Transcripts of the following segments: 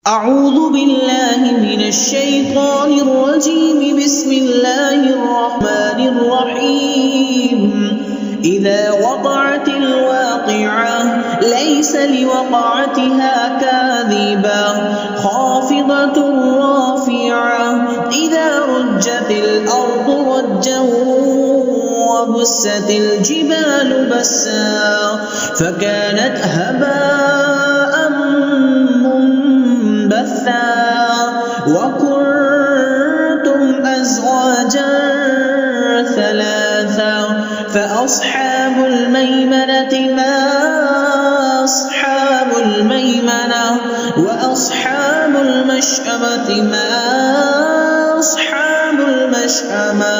أعوذ بالله من الشيطان الرجيم. بسم الله الرحمن الرحيم. إذا وقعت الواقعة ليس لوقعتها كاذبة خافضة رافعة. إذا رجت الأرض رجا وبست الجبال بسا فكانت هباء منبثا وكنتم أزواجا ثلاثا فأصحاب الميمنة ما أصحاب الميمنة وأصحاب المشأمة ما أصحاب المشأمة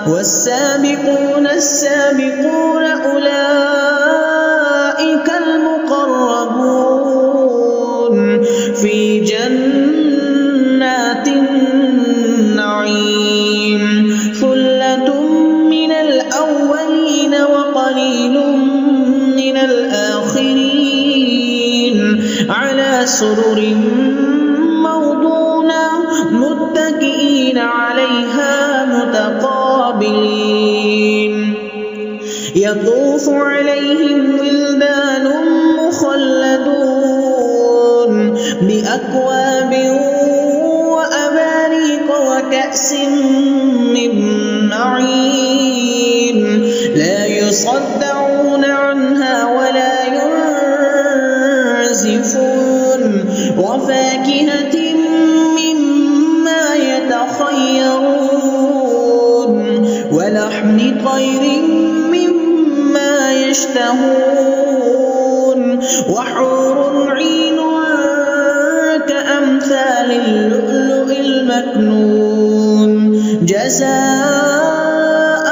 والسابقون السابقون أولئك المقربون في جنات النعيم. ثلة من الأولين وقليل من الآخرين على سرر موضونة متكئين عليها متقابلين. يطوف عليهم ولدان مخلدون بأكواب وأباريق وكأس من معين لا يصدعون عنها ولا ينزفون وفاكهة مما يتخيرون ولحم طير مما يشتهون وحور عين كأمثال اللؤلؤ المكنون جزاء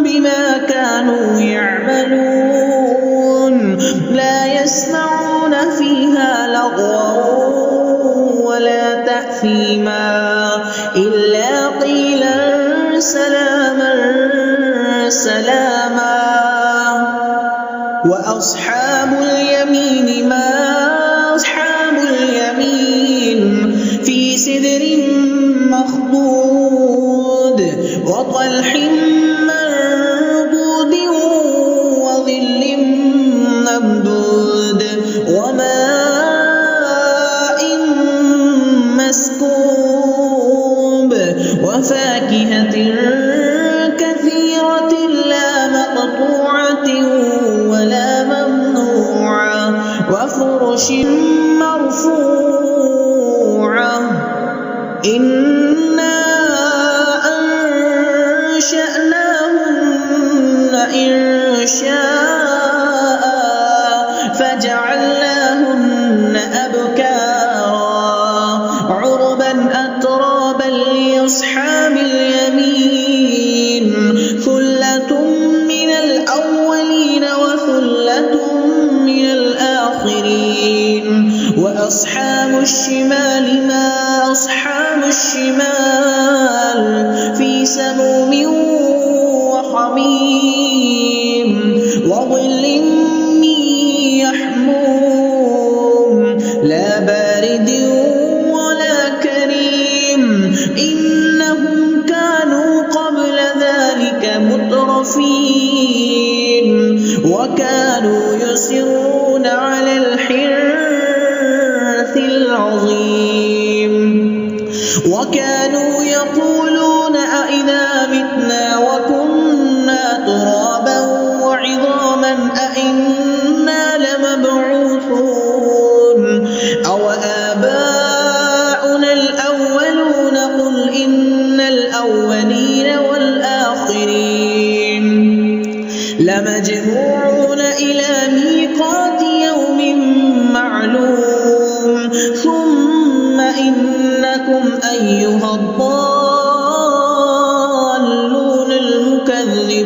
بما كانوا يعملون. لا يسمعون فيها لغوا ولا تأثيما إلا قيلا سلاما سلاما. وأصحاب اليمين ما أصحاب اليمين في سدر مخضود وطلح منضود وظل ممدود وماء مسكوب وفاكهة كثيرة لا مقطوعة ولا ممنوعة وفرش مرفوعة. إنا أنشأناهن إنشاء فجعلناهن أبكارا عربا أترابا لأصحاب اليمين. ثلة من الأولين وثلة من الآخرين. وأصحاب الشمال ما أصحاب الشمال في سموم وحميم وظل من يحموم لا بارد ولا كريم. إنهم كانوا قبل ذلك مترفين وكانوا يصرون على الحنث العظيم وكانوا يقولون أئذا متنا وكنا ترابا وعظاما أئنا لمبعوثون أو آباؤنا الأولون قل إن الأولين والآخرين لمجموعون إلى ميقات يوم معلوم. ثم إنكم أيها الضالون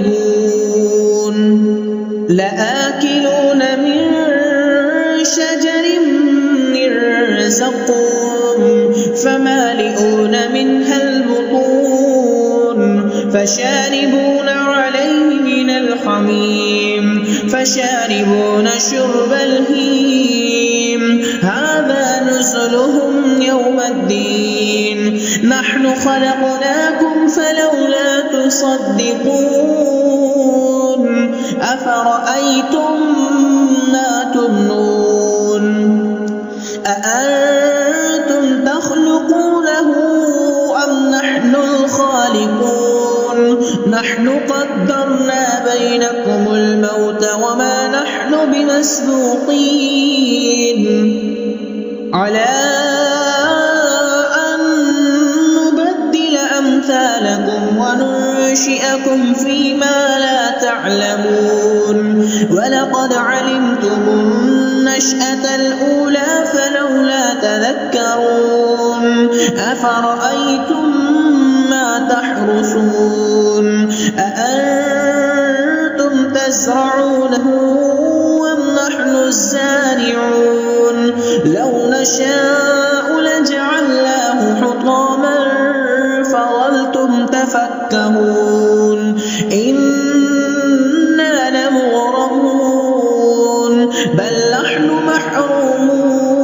المكذبون لآكلون من شجر من زقوم فمالئون منها البطون فشاربون عليه من الحميم فشاربون شرب الهيم. هذا نزلهم ونزلهم يوم الدين نحن خلقناكم فلولا تصدقون أفرأيتم ما تمنون أأنتم تخلقونه أم نحن الخالقون نحن قدرنا بينكم الموت وما نحن بمسبوقين على أن نبدل أمثالكم وننشئكم فيما لا تعلمون ولقد علمتم النشأة الأولى فلولا تذكرون أفرأيتم ما تحرثون أأنتم تزرعونه أم نحن الزارعون لو نشاء لجعلناه حطاما فظلتم تفكهون إنا لمغرمون بل نحن محرومون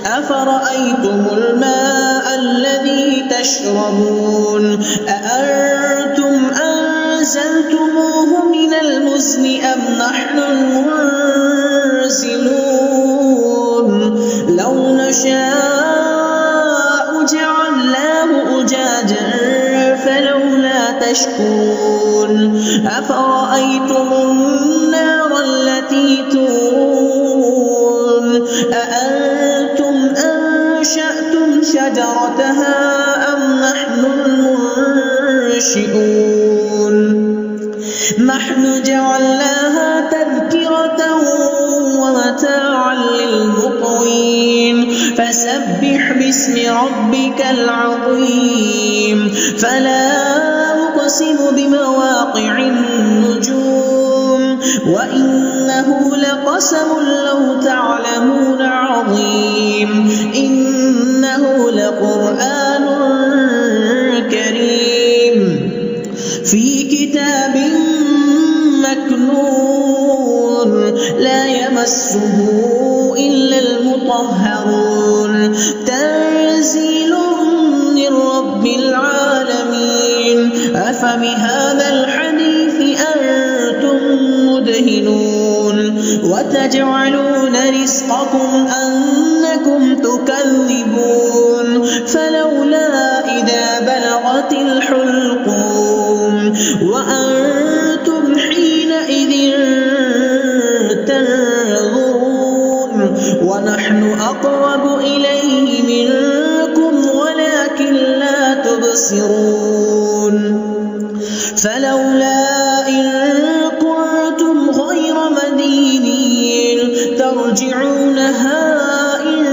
أفرأيتم الماء الذي تشربون أأنتم أنزلتموه من المزن أم نحن المنزلون لو نشاء جعلناه أجاجا فلولا تشكرون أفرأيتم النار التي تورون أأنتم أنشأتم شجرتها أم نحن المنشئون نحن جعلناها تذكرة ومتاعا للمقوين فسبح باسم ربك العظيم فلا أقسم بمواقع النجوم وإنه لقسم لو تعلمون عظيم إنه لقرآن كريم في كتاب مكنون لا يمسه إلا المطهرون تنزيل من رب العالمين أفبهذا الحديث أنتم مدهنون وتجعلون رزقكم أنكم تكذبون فلولا إذا بلغت الحلقوم وأنتم حينئذ تنظرون ونحن أقرب إليه منكم ولكن لا تبصرون فلولا إن كنتم غير مدينين ترجعونها إن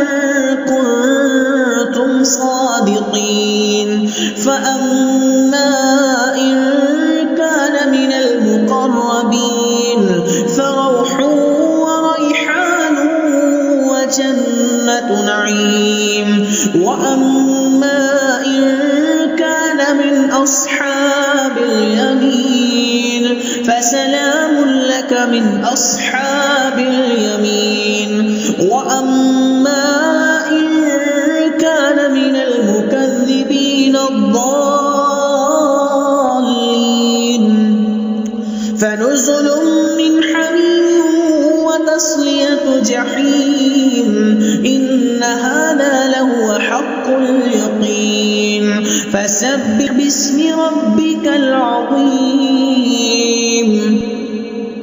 كنتم صادقين فأما إن كان من المقربين فروح وريحان وجنة نعيم وأما إن كان من أصحاب اليمين فسلام لك من أصحاب اليمين وأما إن كان من المكذبين الضالين فنزل من حميم وتصلية جحيم إن هذا لهو حق اليقين فسبح باسم ربك العظيم